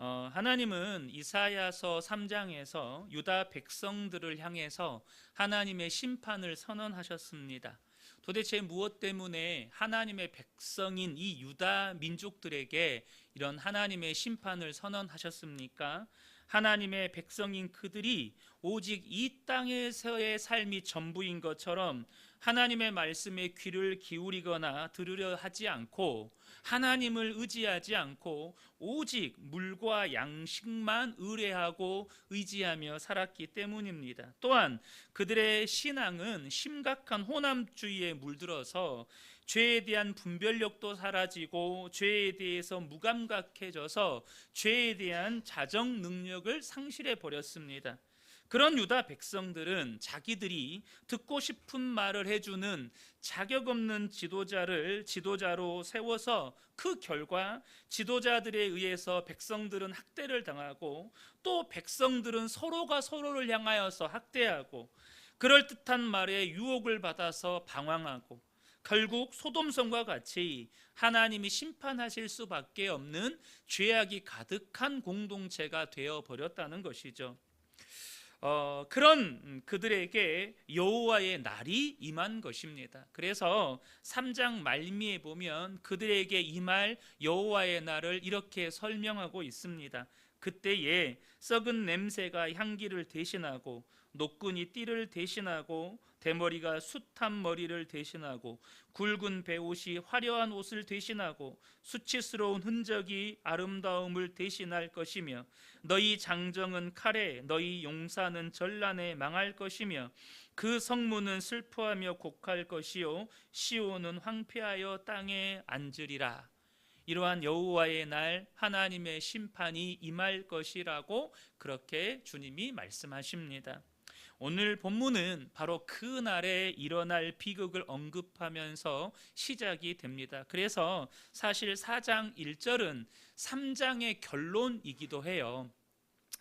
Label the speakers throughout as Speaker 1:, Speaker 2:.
Speaker 1: 하나님은 이사야서 3장에서 유다 백성들을 향해서 하나님의 심판을 선언하셨습니다. 도대체 무엇 때문에 하나님의 백성인 이 유다 민족들에게 이런 하나님의 심판을 선언하셨습니까? 하나님의 백성인 그들이 오직 이 땅에서의 삶이 전부인 것처럼 하나님의 말씀에 귀를 기울이거나 들으려 하지 않고 하나님을 의지하지 않고 오직 물과 양식만 의뢰하고 의지하며 살았기 때문입니다. 또한 그들의 신앙은 심각한 호남주의에 물들어서 죄에 대한 분별력도 사라지고 죄에 대해서 무감각해져서 죄에 대한 자정 능력을 상실해 버렸습니다. 그런 유다 백성들은 자기들이 듣고 싶은 말을 해주는 자격 없는 지도자를 지도자로 세워서 그 결과 지도자들에 의해서 백성들은 학대를 당하고 또 백성들은 서로가 서로를 향하여서 학대하고 그럴듯한 말에 유혹을 받아서 방황하고 결국 소돔성과 같이 하나님이 심판하실 수밖에 없는 죄악이 가득한 공동체가 되어버렸다는 것이죠. 그런 그들에게 여호와의 날이 임한 것입니다. 그래서 3장 말미에 보면 그들에게 임할 여호와의 날을 이렇게 설명하고 있습니다. 그때에 썩은 냄새가 향기를 대신하고 노끈이 띠를 대신하고 대머리가 숱한 머리를 대신하고 굵은 베옷이 화려한 옷을 대신하고 수치스러운 흔적이 아름다움을 대신할 것이며 너희 장정은 칼에 너희 용사는 전란에 망할 것이며 그 성문은 슬퍼하며 곡할 것이요 시온은 황폐하여 땅에 앉으리라. 이러한 여호와의 날 하나님의 심판이 임할 것이라고 그렇게 주님이 말씀하십니다. 오늘 본문은 바로 그 날에 일어날 비극을 언급하면서 시작이 됩니다. 그래서 사실 4장 1절은 3장의 결론이기도 해요.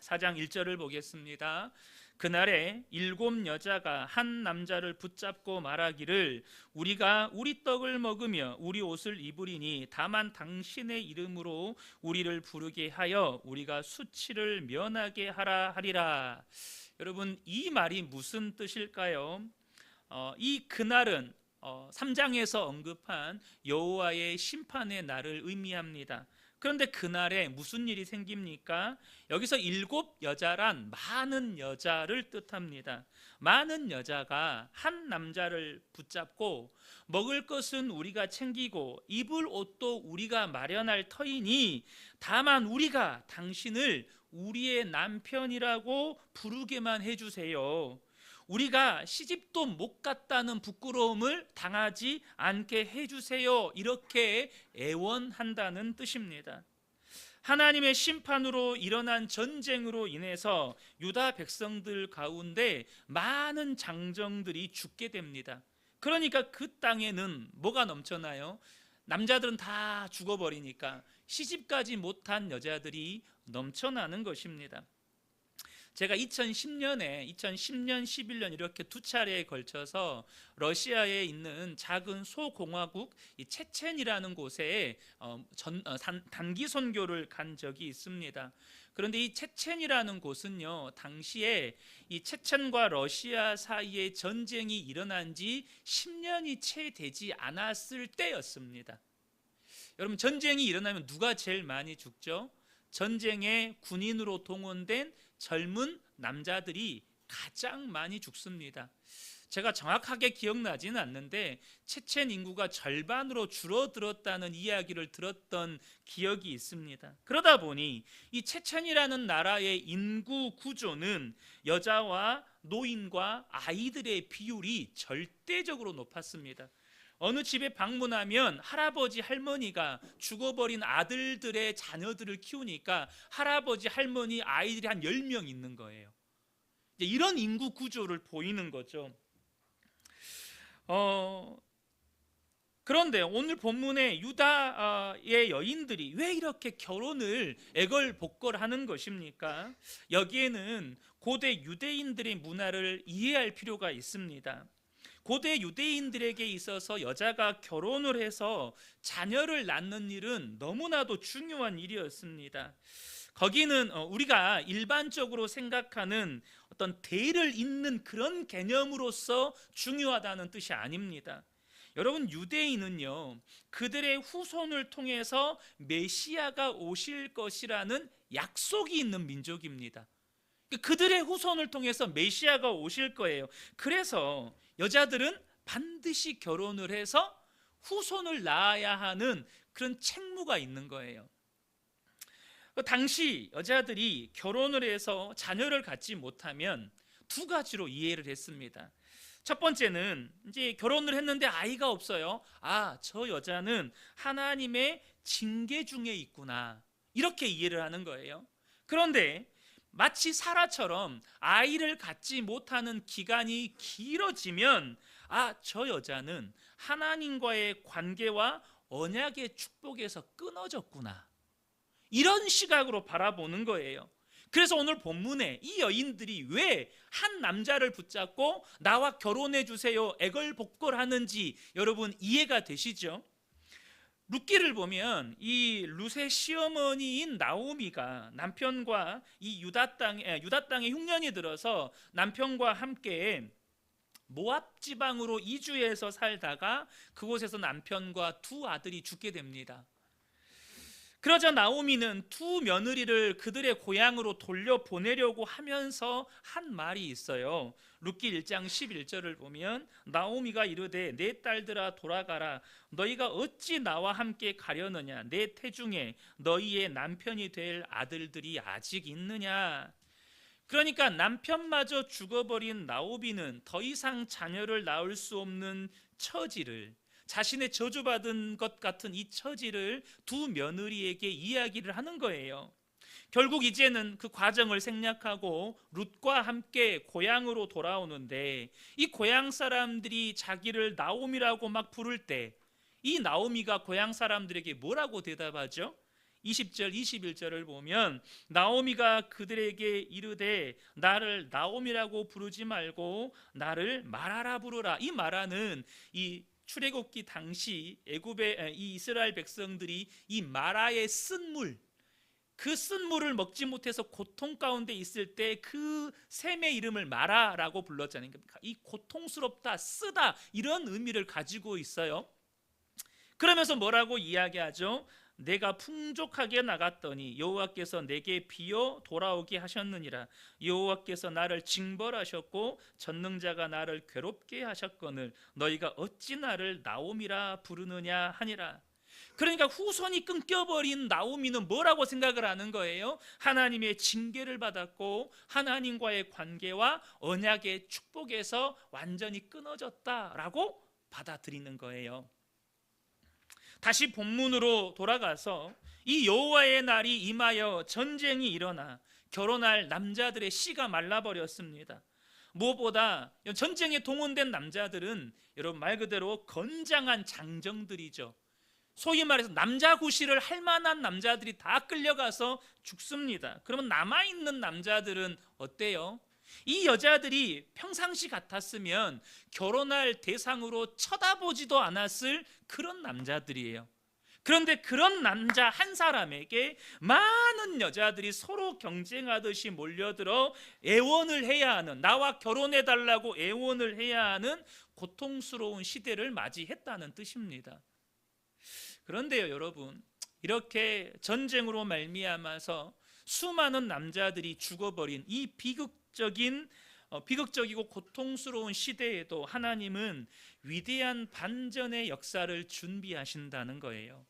Speaker 1: 4장 1절을 보겠습니다. 그날에 7 여자가 한 남자를 붙잡고 말하기를 우리가 우리 떡을 먹으며 우리 옷을 입으리니 다만 당신의 이름으로 우리를 부르게 하여 우리가 수치를 면하게 하라 하리라. 여러분, 이 말이 무슨 뜻일까요? 이 그날은 3장에서 언급한 여호와의 심판의 날을 의미합니다. 그런데 그날에 무슨 일이 생깁니까? 여기서 7 여자란 많은 여자를 뜻합니다. 많은 여자가 한 남자를 붙잡고 먹을 것은 우리가 챙기고 입을 옷도 우리가 마련할 터이니 다만 우리가 당신을 우리의 남편이라고 부르게만 해주세요. 우리가 시집도 못 갔다는 부끄러움을 당하지 않게 해주세요. 이렇게 애원한다는 뜻입니다. 하나님의 심판으로 일어난 전쟁으로 인해서 유다 백성들 가운데 많은 장정들이 죽게 됩니다. 그러니까 그 땅에는 뭐가 넘쳐나요? 남자들은 다 죽어버리니까 시집가지 못한 여자들이 넘쳐나는 것입니다. 제가 2010년, 11년 이렇게 2차례에 걸쳐서 러시아에 있는 작은 소공화국 체첸이라는 곳에 단기 선교를 간 적이 있습니다. 그런데 이 체첸이라는 곳은요, 당시에 이 체첸과 러시아 사이에 전쟁이 일어난 지 10년이 채 되지 않았을 때였습니다. 여러분, 전쟁이 일어나면 누가 제일 많이 죽죠? 전쟁에 군인으로 동원된 젊은 남자들이 가장 많이 죽습니다. 제가 정확하게 기억나지는 않는데 체첸 인구가 절반으로 줄어들었다는 이야기를 들었던 기억이 있습니다. 그러다 보니 이 체첸이라는 나라의 인구 구조는 여자와 노인과 아이들의 비율이 절대적으로 높았습니다. 어느 집에 방문하면 할아버지 할머니가 죽어버린 아들들의 자녀들을 키우니까 할아버지 할머니 아이들이 한 10명 있는 거예요. 이런 인구 구조를 보이는 거죠. 그런데 오늘 본문에 유다의 여인들이 왜 이렇게 결혼을 애걸복걸하는 것입니까? 여기에는 고대 유대인들의 문화를 이해할 필요가 있습니다. 고대 유대인들에게 있어서 여자가 결혼을 해서 자녀를 낳는 일은 너무나도 중요한 일이었습니다. 거기는 우리가 일반적으로 생각하는 어떤 대를 잇는 그런 개념으로서 중요하다는 뜻이 아닙니다. 여러분, 유대인은요, 그들의 후손을 통해서 메시아가 오실 것이라는 약속이 있는 민족입니다. 그들의 후손을 통해서 메시아가 오실 거예요. 그래서 여자들은 반드시 결혼을 해서 후손을 낳아야 하는 그런 책무가 있는 거예요. 당시 여자들이 결혼을 해서 자녀를 갖지 못하면 두 가지로 이해를 했습니다. 첫 번째는 이제 결혼을 했는데 아이가 없어요. 아, 저 여자는 하나님의 징계 중에 있구나, 이렇게 이해를 하는 거예요. 그런데 마치 사라처럼 아이를 갖지 못하는 기간이 길어지면 아, 저 여자는 하나님과의 관계와 언약의 축복에서 끊어졌구나, 이런 시각으로 바라보는 거예요. 그래서 오늘 본문에 이 여인들이 왜 한 남자를 붙잡고 나와 결혼해 주세요 애걸복걸하는지 여러분 이해가 되시죠? 룻기를 보면 이 룻의 시어머니인 나오미가 남편과 이 유다 땅에 흉년이 들어서 남편과 함께 모압 지방으로 이주해서 살다가 그곳에서 남편과 두 아들이 죽게 됩니다. 그러자 나오미는 두 며느리를 그들의 고향으로 돌려보내려고 하면서 한 말이 있어요. 룻기 1장 11절을 보면 나오미가 이르되 내 딸들아 돌아가라, 너희가 어찌 나와 함께 가려느냐, 내 태중에 너희의 남편이 될 아들들이 아직 있느냐. 그러니까 남편마저 죽어버린 나오미는 더 이상 자녀를 낳을 수 없는 처지를, 자신의 저주받은 것 같은 이 처지를 두 며느리에게 이야기를 하는 거예요. 결국 이제는 그 과정을 생략하고 룻과 함께 고향으로 돌아오는데 이 고향 사람들이 자기를 나오미라고 막 부를 때 이 나오미가 고향 사람들에게 뭐라고 대답하죠? 20절 21절을 보면 나오미가 그들에게 이르되 나를 나오미라고 부르지 말고 나를 마라라 부르라. 이 마라는 이 출애굽기 당시 애굽의 이 이스라엘 백성들이 이 마라의 쓴물, 그 쓴물을 먹지 못해서 고통 가운데 있을 때 그 샘의 이름을 마라라고 불렀잖아요. 이 고통스럽다, 쓰다, 이런 의미를 가지고 있어요. 그러면서 뭐라고 이야기하죠? 내가 풍족하게 나갔더니 여호와께서 내게 비어 돌아오게 하셨느니라. 여호와께서 나를 징벌하셨고 전능자가 나를 괴롭게 하셨거늘 너희가 어찌 나를 나오미라 부르느냐 하니라. 그러니까 후손이 끊겨버린 나오미는 뭐라고 생각을 하는 거예요? 하나님의 징계를 받았고 하나님과의 관계와 언약의 축복에서 완전히 끊어졌다라고 받아들이는 거예요. 다시 본문으로 돌아가서 이 여호와의 날이 임하여 전쟁이 일어나 결혼할 남자들의 씨가 말라버렸습니다. 무엇보다 전쟁에 동원된 남자들은 여러분 말 그대로 건장한 장정들이죠. 소위 말해서 남자 구실을 할 만한 남자들이 다 끌려가서 죽습니다. 그러면 남아있는 남자들은 어때요? 이 여자들이 평상시 같았으면 결혼할 대상으로 쳐다보지도 않았을 그런 남자들이에요. 그런데 그런 남자 한 사람에게 많은 여자들이 서로 경쟁하듯이 몰려들어 애원을 해야 하는, 나와 결혼해달라고 애원을 해야 하는 고통스러운 시대를 맞이했다는 뜻입니다. 그런데요 여러분, 이렇게 전쟁으로 말미암아서 수많은 남자들이 죽어버린 이 비극적이고 고통스러운 시대에도 하나님은 위대한 반전의 역사를 준비하신다는 거예요.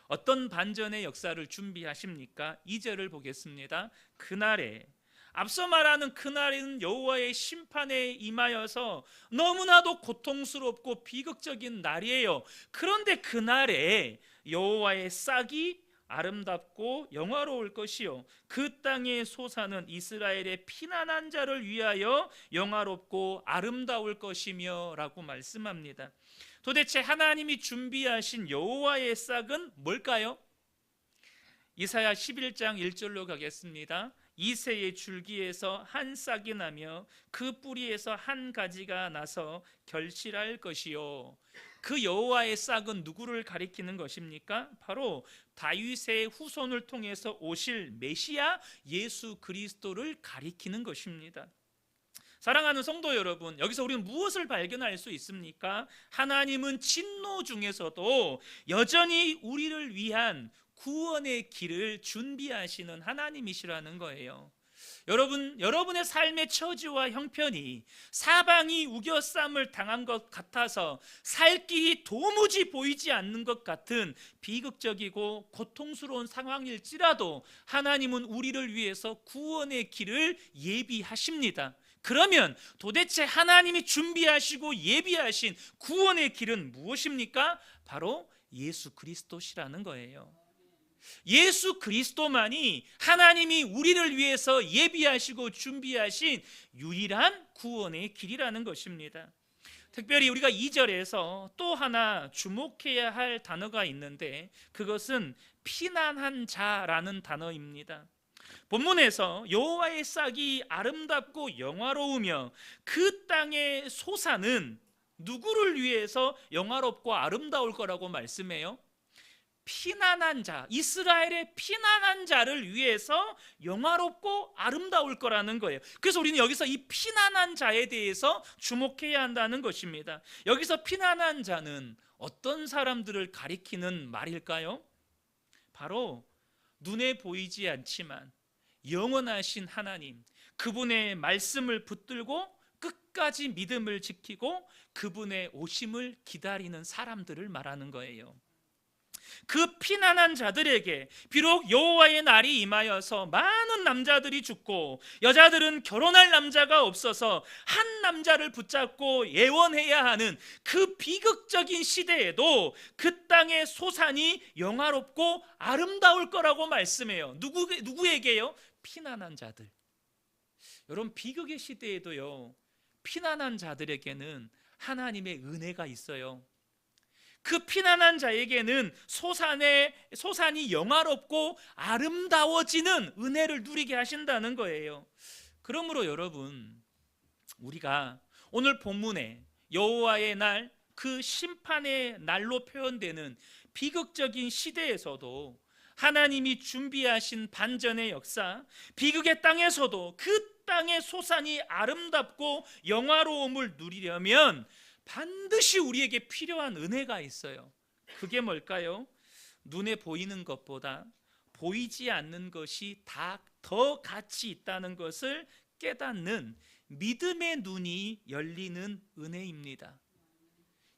Speaker 1: 어떤 반전의 역사를 준비하십니까? 2절을 보겠습니다. 그날에, 앞서 말하는 그날은 여호와의 심판에 임하여서 너무나도 고통스럽고 비극적인 날이에요. 그런데 그날에 여호와의 싹이 아름답고 영화로울 것이요 그 땅의 소사는 이스라엘의 피난한 자를 위하여 영화롭고 아름다울 것이며 라고 말씀합니다. 도대체 하나님이 준비하신 여호와의 싹은 뭘까요? 이사야 11장 1절로 가겠습니다. 이새의 줄기에서 한 싹이 나며 그 뿌리에서 한 가지가 나서 결실할 것이요. 그 여호와의 싹은 누구를 가리키는 것입니까? 바로 다윗의 후손을 통해서 오실 메시아 예수 그리스도를 가리키는 것입니다. 사랑하는 성도 여러분, 여기서 우리는 무엇을 발견할 수 있습니까? 하나님은 진노 중에서도 여전히 우리를 위한 구원의 길을 준비하시는 하나님이시라는 거예요. 여러분의 삶의 처지와 형편이 사방이 우겨쌈을 당한 것 같아서 살 길이 도무지 보이지 않는 것 같은 비극적이고 고통스러운 상황일지라도 하나님은 우리를 위해서 구원의 길을 예비하십니다. 그러면 도대체 하나님이 준비하시고 예비하신 구원의 길은 무엇입니까? 바로 예수 그리스도시라는 거예요. 예수 그리스도만이 하나님이 우리를 위해서 예비하시고 준비하신 유일한 구원의 길이라는 것입니다. 특별히 우리가 2절에서 또 하나 주목해야 할 단어가 있는데 그것은 피난한 자라는 단어입니다. 본문에서 여호와의 싹이 아름답고 영화로우며 그 땅의 소사는 누구를 위해서 영화롭고 아름다울 거라고 말씀해요? 피난한 자, 이스라엘의 피난한 자를 위해서 영화롭고 아름다울 거라는 거예요. 그래서 우리는 여기서 이 피난한 자에 대해서 주목해야 한다는 것입니다. 여기서 피난한 자는 어떤 사람들을 가리키는 말일까요? 바로 눈에 보이지 않지만 영원하신 하나님, 그분의 말씀을 붙들고 끝까지 믿음을 지키고 그분의 오심을 기다리는 사람들을 말하는 거예요. 그 피난한 자들에게 비록 여호와의 날이 임하여서 많은 남자들이 죽고 여자들은 결혼할 남자가 없어서 한 남자를 붙잡고 예원해야 하는 그 비극적인 시대에도 그 땅의 소산이 영화롭고 아름다울 거라고 말씀해요. 누구에게요? 피난한 자들. 여러분, 비극의 시대에도요, 피난한 자들에게는 하나님의 은혜가 있어요. 그 피난한 자에게는 소산이 영화롭고 아름다워지는 은혜를 누리게 하신다는 거예요. 그러므로 여러분, 우리가 오늘 본문에 여호와의 날, 그 심판의 날로 표현되는 비극적인 시대에서도 하나님이 준비하신 반전의 역사, 비극의 땅에서도 그 땅의 소산이 아름답고 영화로움을 누리려면 반드시 우리에게 필요한 은혜가 있어요. 그게 뭘까요? 눈에 보이는 것보다 보이지 않는 것이 더 가치 있다는 것을 깨닫는 믿음의 눈이 열리는 은혜입니다.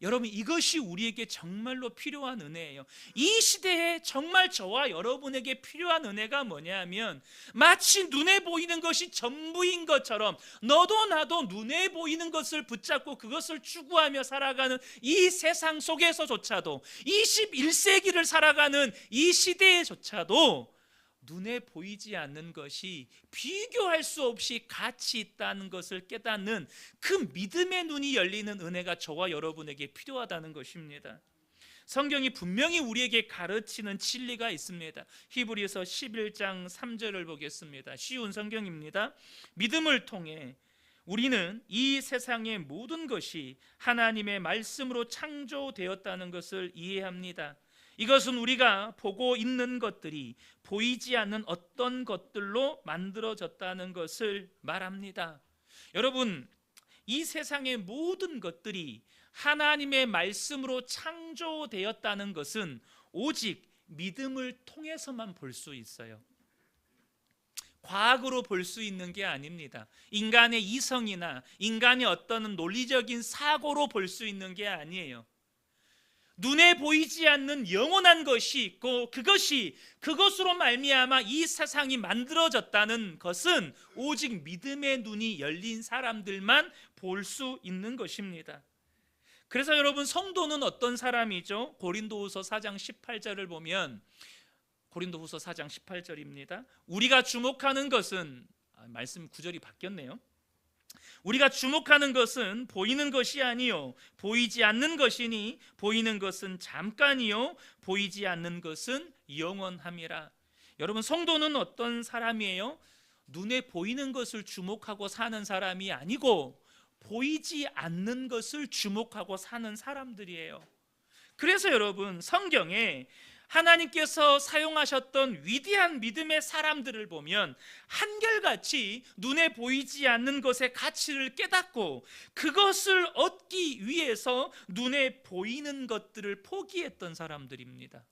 Speaker 1: 여러분, 이것이 우리에게 정말로 필요한 은혜예요. 이 시대에 정말 저와 여러분에게 필요한 은혜가 뭐냐면, 마치 눈에 보이는 것이 전부인 것처럼 너도 나도 눈에 보이는 것을 붙잡고 그것을 추구하며 살아가는 이 세상 속에서조차도, 21세기를 살아가는 이 시대에조차도 눈에 보이지 않는 것이 비교할 수 없이 가치 있다는 것을 깨닫는 그 믿음의 눈이 열리는 은혜가 저와 여러분에게 필요하다는 것입니다. 성경이 분명히 우리에게 가르치는 진리가 있습니다. 히브리서 11장 3절을 보겠습니다. 쉬운 성경입니다. 믿음을 통해 우리는 이 세상의 모든 것이 하나님의 말씀으로 창조되었다는 것을 이해합니다. 이것은 우리가 보고 있는 것들이 보이지 않는 어떤 것들로 만들어졌다는 것을 말합니다. 여러분, 이 세상의 모든 것들이 하나님의 말씀으로 창조되었다는 것은 오직 믿음을 통해서만 볼 수 있어요. 과학으로 볼 수 있는 게 아닙니다. 인간의 이성이나 인간의 어떤 논리적인 사고로 볼 수 있는 게 아니에요. 눈에 보이지 않는 영원한 것이 있고 그것으로 말미암아 이 세상이 만들어졌다는 것은 오직 믿음의 눈이 열린 사람들만 볼 수 있는 것입니다. 그래서 여러분, 성도는 어떤 사람이죠? 고린도후서 4장 18절을 보면, 고린도후서 4장 18절입니다. 우리가 주목하는 것은, 말씀 구절이 바뀌었네요. 우리가 주목하는 것은 보이는 것이 아니요 보이지 않는 것이니 보이는 것은 잠깐이요 보이지 않는 것은 영원함이라. 여러분, 성도는 어떤 사람이에요? 눈에 보이는 것을 주목하고 사는 사람이 아니고 보이지 않는 것을 주목하고 사는 사람들이에요. 그래서 여러분, 성경에 하나님께서 사용하셨던 위대한 믿음의 사람들을 보면 한결같이 눈에 보이지 않는 것의 가치를 깨닫고 그것을 얻기 위해서 눈에 보이는 것들을 포기했던 사람들입니다.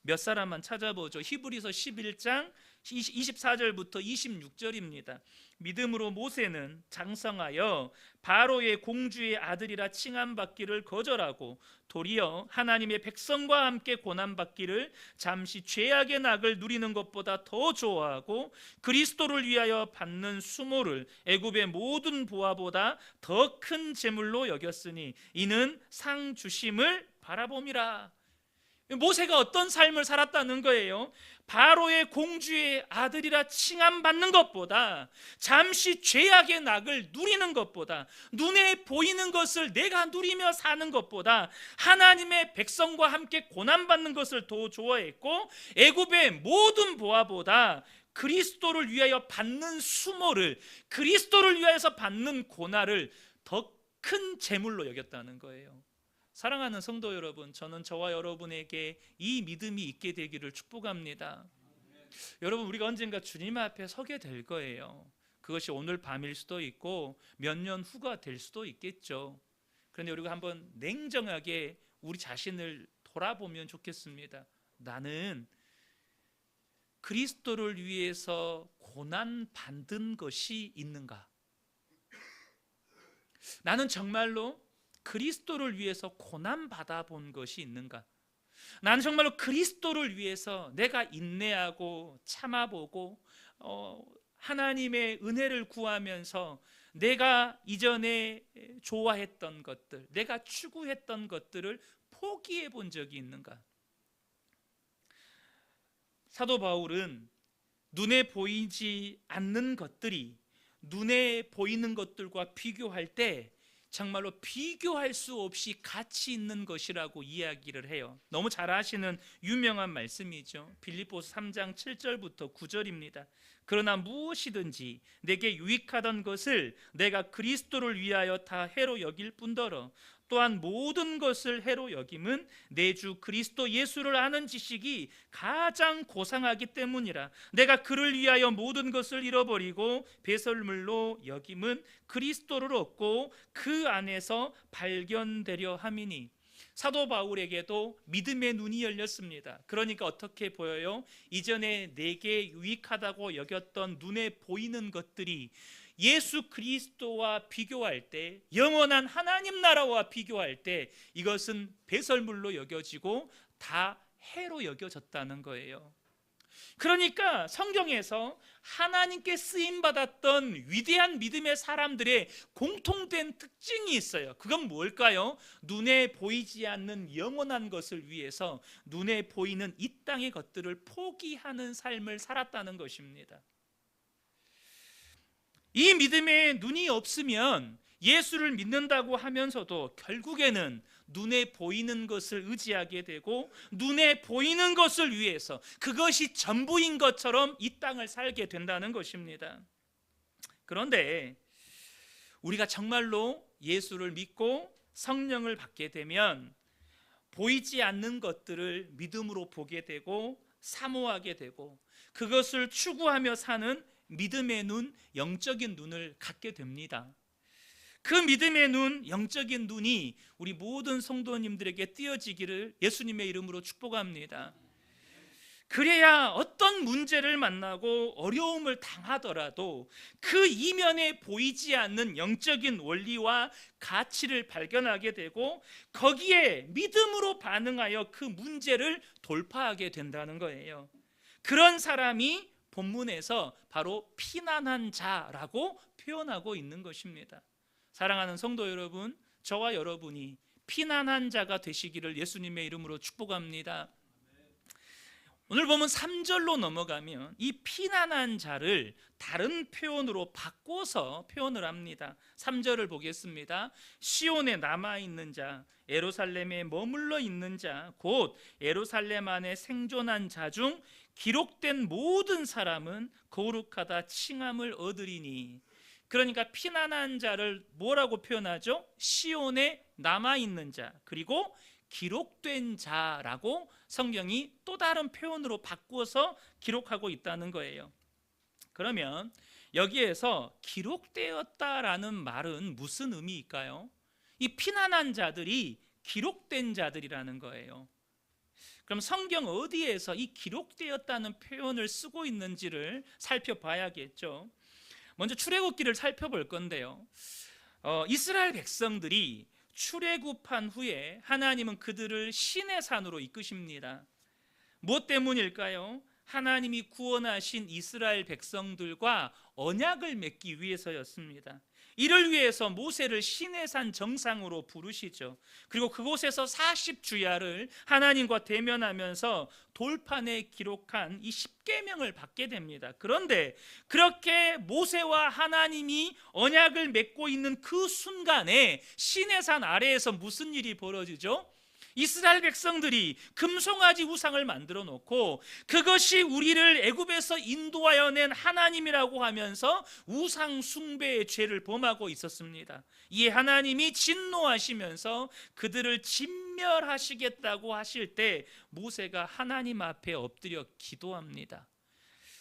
Speaker 1: 몇 사람만 찾아보죠. 히브리서 11장 24절부터 26절입니다. 믿음으로 모세는 장성하여 바로의 공주의 아들이라 칭함받기를 거절하고 도리어 하나님의 백성과 함께 고난받기를 잠시 죄악의 낙을 누리는 것보다 더 좋아하고 그리스도를 위하여 받는 수모를 애굽의 모든 보화보다 더 큰 재물로 여겼으니 이는 상 주심을 바라봄이라. 모세가 어떤 삶을 살았다는 거예요? 바로의 공주의 아들이라 칭함받는 것보다, 잠시 죄악의 낙을 누리는 것보다, 눈에 보이는 것을 내가 누리며 사는 것보다 하나님의 백성과 함께 고난받는 것을 더 좋아했고, 애굽의 모든 보화보다 그리스도를 위하여 받는 수모를, 그리스도를 위하여서 받는 고난을 더 큰 재물로 여겼다는 거예요. 사랑하는 성도 여러분, 저는 저와 여러분에게 이 믿음이 있게 되기를 축복합니다. 여러분, 우리가 언젠가 주님 앞에 서게 될 거예요. 그것이 오늘 밤일 수도 있고 몇 년 후가 될 수도 있겠죠. 그런데 우리가 한번 냉정하게 우리 자신을 돌아보면 좋겠습니다. 나는 그리스도를 위해서 고난 받은 것이 있는가? 나는 정말로 그리스도를 위해서 고난 받아본 것이 있는가? 나는 정말로 그리스도를 위해서 내가 인내하고 참아보고 하나님의 은혜를 구하면서 내가 이전에 좋아했던 것들, 내가 추구했던 것들을 포기해 본 적이 있는가? 사도 바울은 눈에 보이지 않는 것들이 눈에 보이는 것들과 비교할 때 정말로 비교할 수 없이 가치 있는 것이라고 이야기를 해요. 너무 잘 아시는 유명한 말씀이죠. 빌립보서 3장 7절부터 9절입니다. 그러나 무엇이든지 내게 유익하던 것을 내가 그리스도를 위하여 다 해로 여길 뿐더러 또한 모든 것을 해로 여김은 내 주 그리스도 예수를 아는 지식이 가장 고상하기 때문이라. 내가 그를 위하여 모든 것을 잃어버리고 배설물로 여김은 그리스도를 얻고 그 안에서 발견되려 함이니. 사도 바울에게도 믿음의 눈이 열렸습니다. 그러니까 어떻게 보여요? 이전에 내게 유익하다고 여겼던 눈에 보이는 것들이 예수 그리스도와 비교할 때, 영원한 하나님 나라와 비교할 때 이것은 배설물로 여겨지고 다 해로 여겨졌다는 거예요. 그러니까 성경에서 하나님께 쓰임받았던 위대한 믿음의 사람들의 공통된 특징이 있어요. 그건 뭘까요? 눈에 보이지 않는 영원한 것을 위해서 눈에 보이는 이 땅의 것들을 포기하는 삶을 살았다는 것입니다. 이 믿음에 눈이 없으면 예수를 믿는다고 하면서도 결국에는 눈에 보이는 것을 의지하게 되고 눈에 보이는 것을 위해서 그것이 전부인 것처럼 이 땅을 살게 된다는 것입니다. 그런데 우리가 정말로 예수를 믿고 성령을 받게 되면 보이지 않는 것들을 믿음으로 보게 되고 사모하게 되고 그것을 추구하며 사는 믿음의 눈, 영적인 눈을 갖게 됩니다. 그 믿음의 눈, 영적인 눈이 우리 모든 성도님들에게 띄어지기를 예수님의 이름으로 축복합니다. 그래야 어떤 문제를 만나고 어려움을 당하더라도 그 이면에 보이지 않는 영적인 원리와 가치를 발견하게 되고 거기에 믿음으로 반응하여 그 문제를 돌파하게 된다는 거예요. 그런 사람이 본문에서 바로 피난한 자라고 표현하고 있는 것입니다. 사랑하는 성도 여러분, 저와 여러분이 피난한 자가 되시기를 예수님의 이름으로 축복합니다. 오늘 보면 3절로 넘어가면 이 피난한 자를 다른 표현으로 바꿔서 표현을 합니다. 3절을 보겠습니다. 시온에 남아있는 자, 예루살렘에 머물러 있는 자, 곧 예루살렘 안에 생존한 자 중 기록된 모든 사람은 거룩하다 칭함을 얻으리니. 그러니까 피난한 자를 뭐라고 표현하죠? 시온에 남아있는 자, 그리고 기록된 자라고 성경이 또 다른 표현으로 바꾸어서 기록하고 있다는 거예요. 그러면 여기에서 기록되었다라는 말은 무슨 의미일까요? 이 피난한 자들이 기록된 자들이라는 거예요. 그럼 성경 어디에서 이 기록되었다는 표현을 쓰고 있는지를 살펴봐야겠죠. 먼저 출애굽기를 살펴볼 건데요. 이스라엘 백성들이 출애굽한 후에 하나님은 그들을 시내 산으로 이끄십니다. 무엇 때문일까요? 하나님이 구원하신 이스라엘 백성들과 언약을 맺기 위해서였습니다. 이를 위해서 모세를 시내산 정상으로 부르시죠. 그리고 그곳에서 40주야를 하나님과 대면하면서 돌판에 기록한 이 10계명을 받게 됩니다. 그런데 그렇게 모세와 하나님이 언약을 맺고 있는 그 순간에 시내산 아래에서 무슨 일이 벌어지죠? 이스라엘 백성들이 금송아지 우상을 만들어 놓고 그것이 우리를 애굽에서 인도하여 낸 하나님이라고 하면서 우상 숭배의 죄를 범하고 있었습니다. 이에 하나님이 진노하시면서 그들을 진멸하시겠다고 하실 때 모세가 하나님 앞에 엎드려 기도합니다.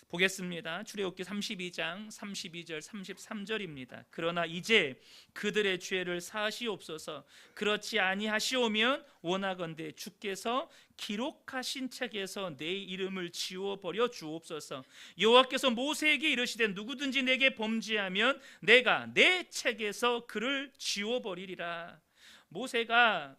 Speaker 1: 보겠습니다. 출애굽기 32장 32절 33절입니다. 그러나 이제 그들의 죄를 사하시옵소서. 그렇지 아니하시오면 원하건대 주께서 기록하신 책에서 내 이름을 지워버려 주옵소서. 여호와께서 모세에게 이르시되 누구든지 내게 범죄하면 내가 내 책에서 그를 지워버리리라. 모세가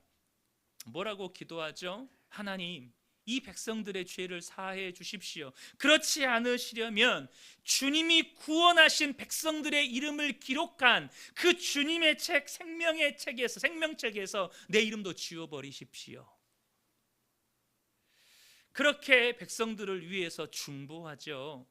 Speaker 1: 뭐라고 기도하죠? 하나님, 이 백성들의 죄를 사해 주십시오. 그렇지 않으시려면 주님이 구원하신 백성들의 이름을 기록한 그 주님의 책, 생명의 책에서, 생명책에서 내 이름도 지워버리십시오. 그렇게 백성들을 위해서 중보하죠.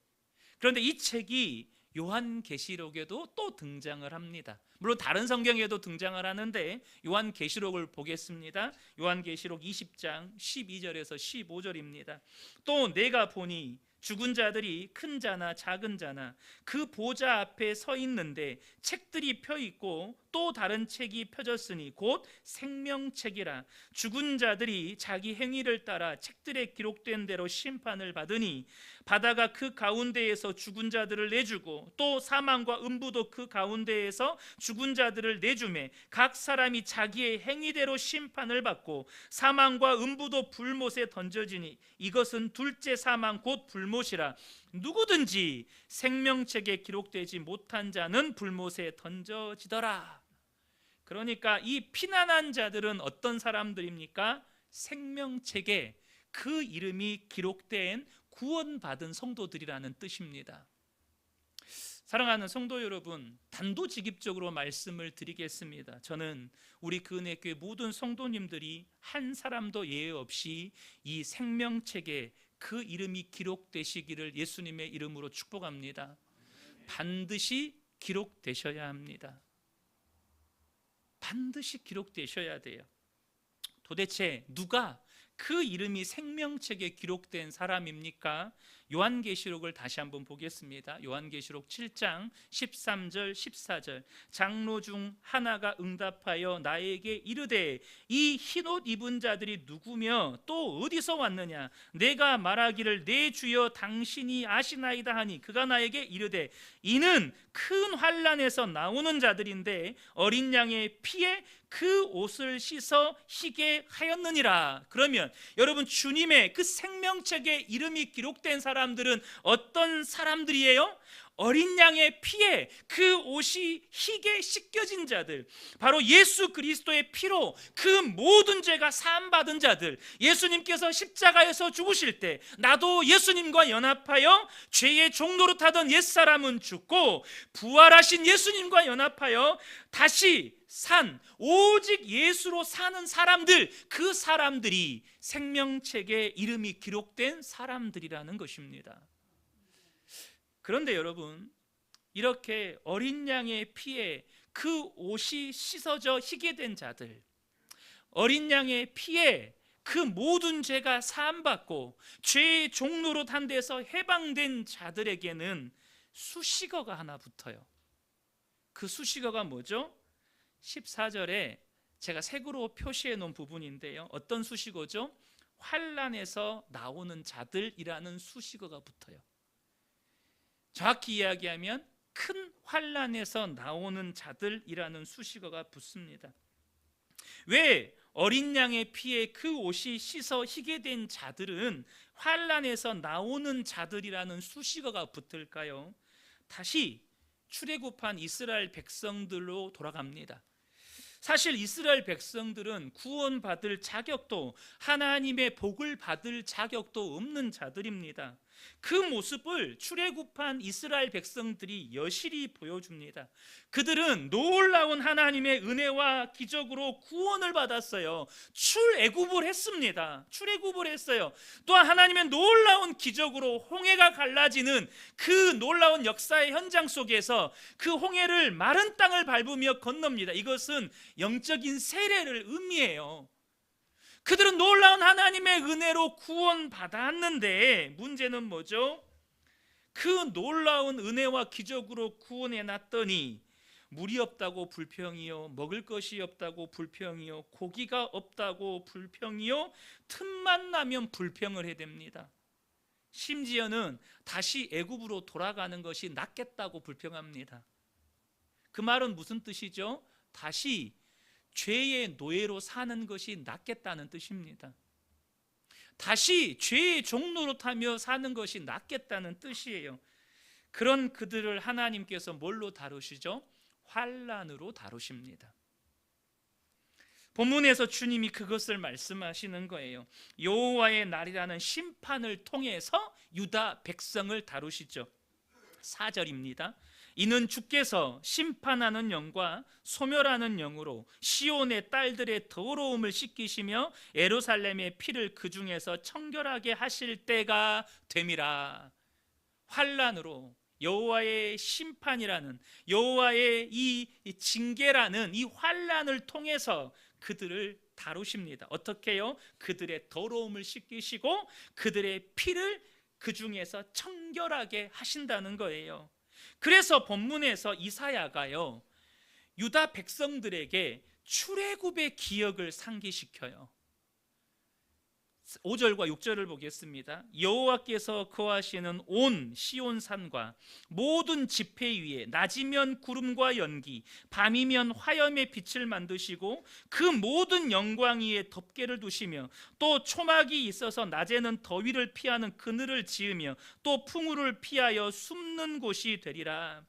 Speaker 1: 그런데 이 책이 요한계시록에도 또 등장을 합니다. 물론 다른 성경에도 등장을 하는데 요한계시록을 보겠습니다. 요한계시록 20장 12절에서 15절입니다. 또 내가 보니 죽은 자들이 큰 자나 작은 자나 그 보좌 앞에 서 있는데 책들이 펴 있고 또 다른 책이 펴졌으니 곧 생명책이라. 죽은 자들이 자기 행위를 따라 책들에 기록된 대로 심판을 받으니 바다가 그 가운데에서 죽은 자들을 내주고 또 사망과 음부도 그 가운데에서 죽은 자들을 내주매 각 사람이 자기의 행위대로 심판을 받고 사망과 음부도 불못에 던져지니 이것은 둘째 사망 곧 불못이라. 누구든지 생명책에 기록되지 못한 자는 불못에 던져지더라. 그러니까 이 피난한 자들은 어떤 사람들입니까? 생명책에 그 이름이 기록된 구원받은 성도들이라는 뜻입니다. 사랑하는 성도 여러분, 단도직입적으로 말씀을 드리겠습니다. 저는 우리 그은혜교회 모든 성도님들이 한 사람도 예외 없이 이 생명책에 그 이름이 기록되시기를 예수님의 이름으로 축복합니다. 반드시 기록되셔야 합니다. 반드시 기록되셔야 돼요. 도대체 누가 그 이름이 생명책에 기록된 사람입니까? 요한계시록을 다시 한번 보겠습니다. 요한계시록 7장 13절 14절. 장로 중 하나가 응답하여 나에게 이르되 이 흰옷 입은 자들이 누구며 또 어디서 왔느냐? 내가 말하기를 내 주여 당신이 아시나이다 하니 그가 나에게 이르되 이는 큰 환난에서 나오는 자들인데 어린 양의 피에 그 옷을 씻어 희게 하였느니라. 그러면 여러분, 주님의 그 생명책에 이름이 기록된 사람들은 어떤 사람들이에요? 어린 양의 피에 그 옷이 희게 씻겨진 자들, 바로 예수 그리스도의 피로 그 모든 죄가 사함받은 자들. 예수님께서 십자가에서 죽으실 때 나도 예수님과 연합하여 죄의 종노릇 하던 옛사람은 죽고 부활하신 예수님과 연합하여 다시 산 오직 예수로 사는 사람들, 그 사람들이 생명책에 이름이 기록된 사람들이라는 것입니다. 그런데 여러분, 이렇게 어린 양의 피에 그 옷이 씻어져 희게 된 자들, 어린 양의 피에 그 모든 죄가 사함받고 죄의 종로로 탄 데서 해방된 자들에게는 수식어가 하나 붙어요. 그 수식어가 뭐죠? 14절에 제가 색으로 표시해 놓은 부분인데요. 어떤 수식어죠? 환난에서 나오는 자들이라는 수식어가 붙어요. 정확히 이야기하면 큰 환난에서 나오는 자들이라는 수식어가 붙습니다. 왜 어린 양의 피에 그 옷이 씻어 희게 된 자들은 환난에서 나오는 자들이라는 수식어가 붙을까요? 다시 출애굽한 이스라엘 백성들로 돌아갑니다. 사실 이스라엘 백성들은 구원받을 자격도, 하나님의 복을 받을 자격도 없는 자들입니다. 그 모습을 출애굽한 이스라엘 백성들이 여실히 보여줍니다. 그들은 놀라운 하나님의 은혜와 기적으로 구원을 받았어요. 출애굽을 했습니다. 출애굽을 했어요. 또한 하나님의 놀라운 기적으로 홍해가 갈라지는 그 놀라운 역사의 현장 속에서 그 홍해를 마른 땅을 밟으며 건넙니다. 이것은 영적인 세례를 의미해요. 그들은 놀라운 하나님의 은혜로 구원받았는데 문제는 뭐죠? 그 놀라운 은혜와 기적으로 구원해 놨더니 물이 없다고 불평이요, 먹을 것이 없다고 불평이요, 고기가 없다고 불평이요, 틈만 나면 불평을 해댑니다. 심지어는 다시 애굽으로 돌아가는 것이 낫겠다고 불평합니다. 그 말은 무슨 뜻이죠? 다시 죄의 노예로 사는 것이 낫겠다는 뜻입니다. 다시 죄의 종로로 타며 사는 것이 낫겠다는 뜻이에요. 그런 그들을 하나님께서 뭘로 다루시죠? 환난으로 다루십니다. 본문에서 주님이 그것을 말씀하시는 거예요. 여호와의 날이라는 심판을 통해서 유다 백성을 다루시죠. 4절입니다. 이는 주께서 심판하는 영과 소멸하는 영으로 시온의 딸들의 더러움을 씻기시며 예루살렘의 피를 그 중에서 청결하게 하실 때가 됨이라. 환난으로 여호와의 심판이라는, 여호와의 이 징계라는 이 환난을 통해서 그들을 다루십니다. 어떻게요? 그들의 더러움을 씻기시고 그들의 피를 그 중에서 청결하게 하신다는 거예요. 그래서 본문에서 이사야가요, 유다 백성들에게 출애굽의 기억을 상기시켜요. 5절과 6절을 보겠습니다. 여호와께서 거하시는 온 시온산과 모든 지폐 위에 낮이면 구름과 연기, 밤이면 화염의 빛을 만드시고 그 모든 영광 위에 덮개를 두시며 또 초막이 있어서 낮에는 더위를 피하는 그늘을 지으며 또 풍우를 피하여 숨는 곳이 되리라.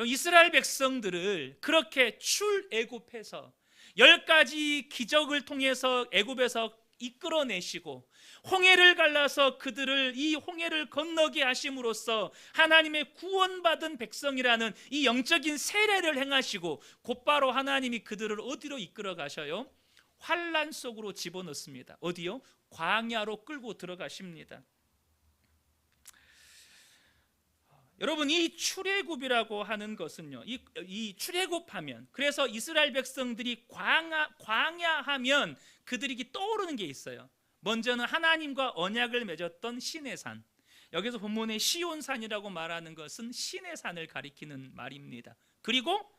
Speaker 1: 이스라엘 백성들을 그렇게 출애굽해서 10가지 기적을 통해서 애굽에서 이끌어내시고 홍해를 갈라서 그들을 이 홍해를 건너게 하심으로써 하나님의 구원받은 백성이라는 이 영적인 세례를 행하시고 곧바로 하나님이 그들을 어디로 이끌어 가셔요? 환난 속으로 집어넣습니다. 어디요? 광야로 끌고 들어가십니다. 여러분, 이 출애굽이라고 하는 것은요, 이 출애굽하면, 그래서 이스라엘 백성들이 광야하면 그들이 떠오르는 게 있어요. 먼저는 하나님과 언약을 맺었던 시내산, 여기서 본문에 시온산이라고 말하는 것은 시내산을 가리키는 말입니다. 그리고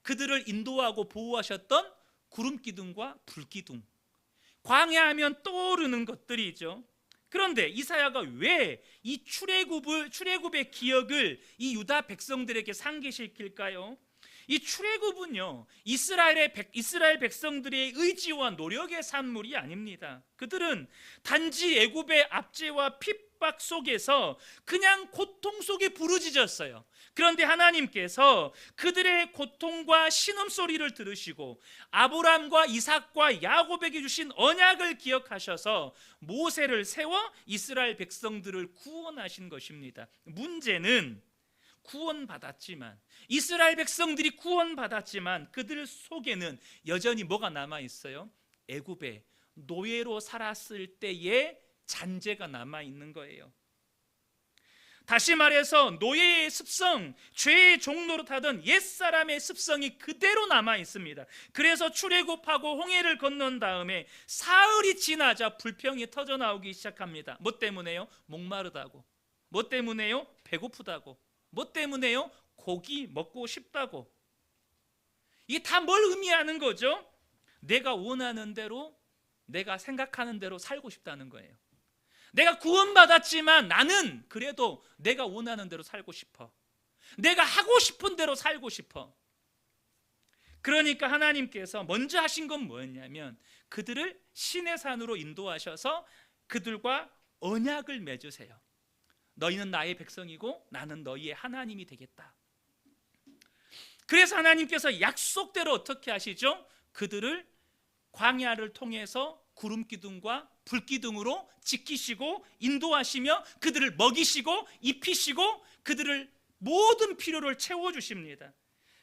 Speaker 1: 그들을 인도하고 보호하셨던 구름기둥과 불기둥, 광야하면 떠오르는 것들이죠. 그런데 이사야가 왜 이 출애굽의 기억을 이 유다 백성들에게 상기시킬까요? 이 출애굽은요, 이스라엘 백성들의 의지와 노력의 산물이 아닙니다. 그들은 단지 애굽의 압제와 핍박 속에서 그냥 고통 속에 부르짖었어요. 그런데 하나님께서 그들의 고통과 신음소리를 들으시고 아브람과 이삭과 야곱에게 주신 언약을 기억하셔서 모세를 세워 이스라엘 백성들을 구원하신 것입니다. 문제는 구원받았지만, 이스라엘 백성들이 구원받았지만 그들 속에는 여전히 뭐가 남아있어요? 애굽의 노예로 살았을 때의 잔재가 남아있는 거예요. 다시 말해서 노예의 습성, 죄의 종로로 타던 옛사람의 습성이 그대로 남아 있습니다. 그래서 출애굽하고 홍해를 건넌 다음에 사흘이 지나자 불평이 터져 나오기 시작합니다. 뭐 때문에요? 목마르다고. 뭐 때문에요? 배고프다고. 뭐 때문에요? 고기 먹고 싶다고. 이게 다 뭘 의미하는 거죠? 내가 원하는 대로, 내가 생각하는 대로 살고 싶다는 거예요. 내가 구원받았지만 나는 그래도 내가 원하는 대로 살고 싶어. 내가 하고 싶은 대로 살고 싶어. 그러니까 하나님께서 먼저 하신 건 뭐였냐면 그들을 시내산으로 인도하셔서 그들과 언약을 맺으세요. 너희는 나의 백성이고 나는 너희의 하나님이 되겠다. 그래서 하나님께서 약속대로 어떻게 하시죠? 그들을 광야를 통해서 구름 기둥과 불 기둥으로 지키시고 인도하시며 그들을 먹이시고 입히시고 그들을 모든 필요를 채워주십니다.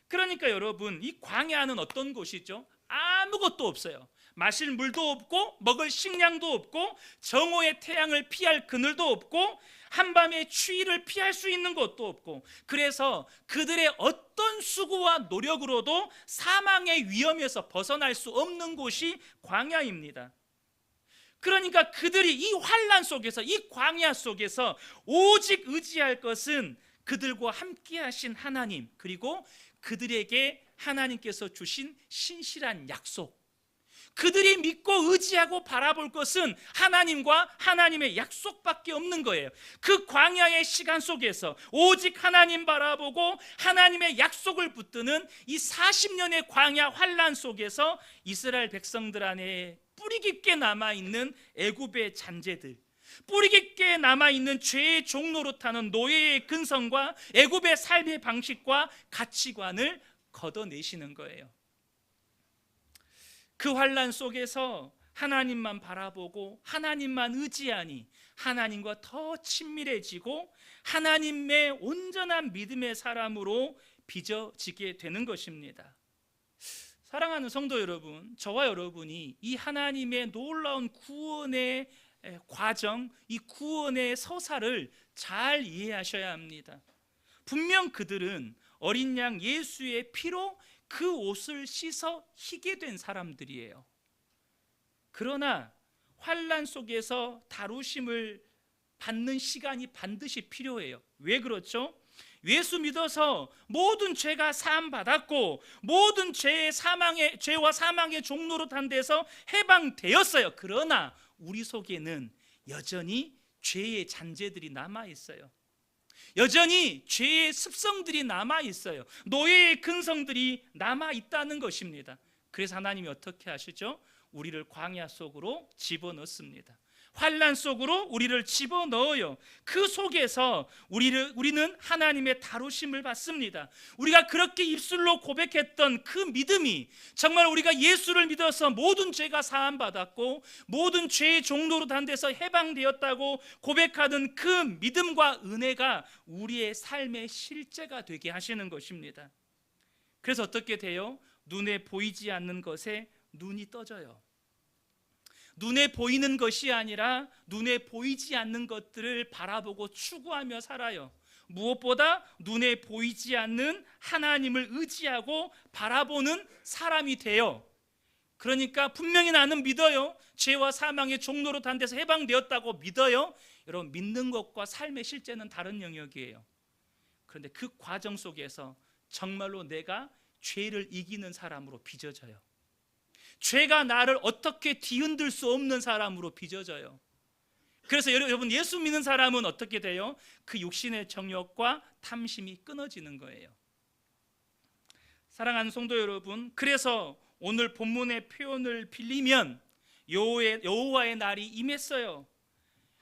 Speaker 1: 그러니까 여러분, 이 광야는 어떤 곳이죠? 아무것도 없어요. 마실 물도 없고 먹을 식량도 없고 정오의 태양을 피할 그늘도 없고 한밤의 추위를 피할 수 있는 것도 없고, 그래서 그들의 어떤 수고와 노력으로도 사망의 위험에서 벗어날 수 없는 곳이 광야입니다. 그러니까 그들이 이 환난 속에서, 이 광야 속에서 오직 의지할 것은 그들과 함께 하신 하나님, 그리고 그들에게 하나님께서 주신 신실한 약속, 그들이 믿고 의지하고 바라볼 것은 하나님과 하나님의 약속밖에 없는 거예요. 그 광야의 시간 속에서 오직 하나님 바라보고 하나님의 약속을 붙드는 이 40년의 광야 환난 속에서 이스라엘 백성들 안에 뿌리 깊게 남아있는 애굽의 잔재들, 뿌리 깊게 남아있는 죄의 종로로 타는 노예의 근성과 애굽의 삶의 방식과 가치관을 걷어내시는 거예요. 그 환난 속에서 하나님만 바라보고 하나님만 의지하니 하나님과 더 친밀해지고 하나님의 온전한 믿음의 사람으로 빚어지게 되는 것입니다. 사랑하는 성도 여러분, 저와 여러분이 이 하나님의 놀라운 구원의 과정, 이 구원의 서사를 잘 이해하셔야 합니다. 분명 그들은 어린 양 예수의 피로 그 옷을 씻어 희게 된 사람들이에요. 그러나 환난 속에서 다루심을 받는 시간이 반드시 필요해요. 왜 그렇죠? 예수 믿어서 모든 죄가 사함 받았고 모든 죄와 사망의 종로로 탄 데서 해방되었어요. 그러나 우리 속에는 여전히 죄의 잔재들이 남아 있어요. 여전히 죄의 습성들이 남아 있어요. 노예의 근성들이 남아 있다는 것입니다. 그래서 하나님이 어떻게 하시죠? 우리를 광야 속으로 집어넣습니다. 환난 속으로 우리를 집어넣어요. 그 속에서 우리는 하나님의 다루심을 받습니다. 우리가 그렇게 입술로 고백했던 그 믿음이 정말 우리가 예수를 믿어서 모든 죄가 사함 받았고 모든 죄의 종로로 단 데서 해방되었다고 고백하던 그 믿음과 은혜가 우리의 삶의 실제가 되게 하시는 것입니다. 그래서 어떻게 돼요? 눈에 보이지 않는 것에 눈이 떠져요. 눈에 보이는 것이 아니라 눈에 보이지 않는 것들을 바라보고 추구하며 살아요. 무엇보다 눈에 보이지 않는 하나님을 의지하고 바라보는 사람이 돼요. 그러니까 분명히 나는 믿어요. 죄와 사망의 종로로 단 데서 해방되었다고 믿어요. 여러분, 믿는 것과 삶의 실제는 다른 영역이에요. 그런데 그 과정 속에서 정말로 내가 죄를 이기는 사람으로 빚어져요. 죄가 나를 어떻게 뒤흔들 수 없는 사람으로 빚어져요. 그래서 여러분, 예수 믿는 사람은 어떻게 돼요? 그 육신의 정욕과 탐심이 끊어지는 거예요. 사랑하는 성도 여러분, 그래서 오늘 본문의 표현을 빌리면 여호와의 날이 임했어요.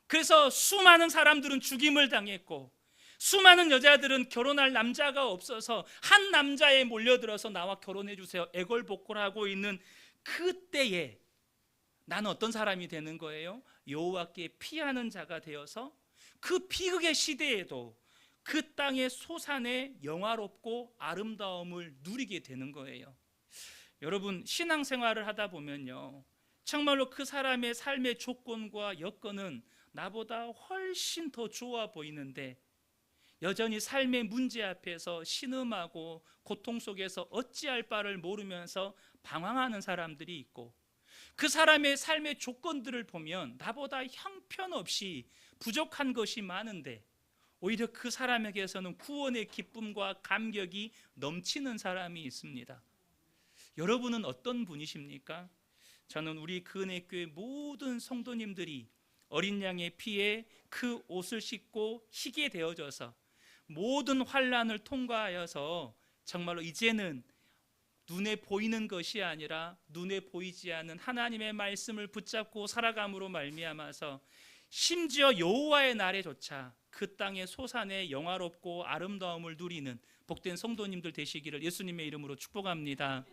Speaker 1: 그래서 수많은 사람들은 죽임을 당했고 수많은 여자들은 결혼할 남자가 없어서 한 남자에 몰려들어서 나와 결혼해 주세요 애걸복걸하고 있는 그때에 나는 어떤 사람이 되는 거예요? 여호와께 피하는 자가 되어서 그 비극의 시대에도 그 땅의 소산의 영화롭고 아름다움을 누리게 되는 거예요. 여러분, 신앙생활을 하다 보면요, 정말로 그 사람의 삶의 조건과 여건은 나보다 훨씬 더 좋아 보이는데 여전히 삶의 문제 앞에서 신음하고 고통 속에서 어찌할 바를 모르면서 방황하는 사람들이 있고, 그 사람의 삶의 조건들을 보면 나보다 형편없이 부족한 것이 많은데 오히려 그 사람에게서는 구원의 기쁨과 감격이 넘치는 사람이 있습니다. 여러분은 어떤 분이십니까? 저는 우리 그은혜교회 모든 성도님들이 어린 양의 피에 그 옷을 씻고 희게 되어져서 모든 환난을 통과하여서 정말로 이제는 눈에 보이는 것이 아니라 눈에 보이지 않는 하나님의 말씀을 붙잡고 살아감으로 말미암아서 심지어 여호와의 날에조차 그 땅의 소산의 영화롭고 아름다움을 누리는 복된 성도님들 되시기를 예수님의 이름으로 축복합니다.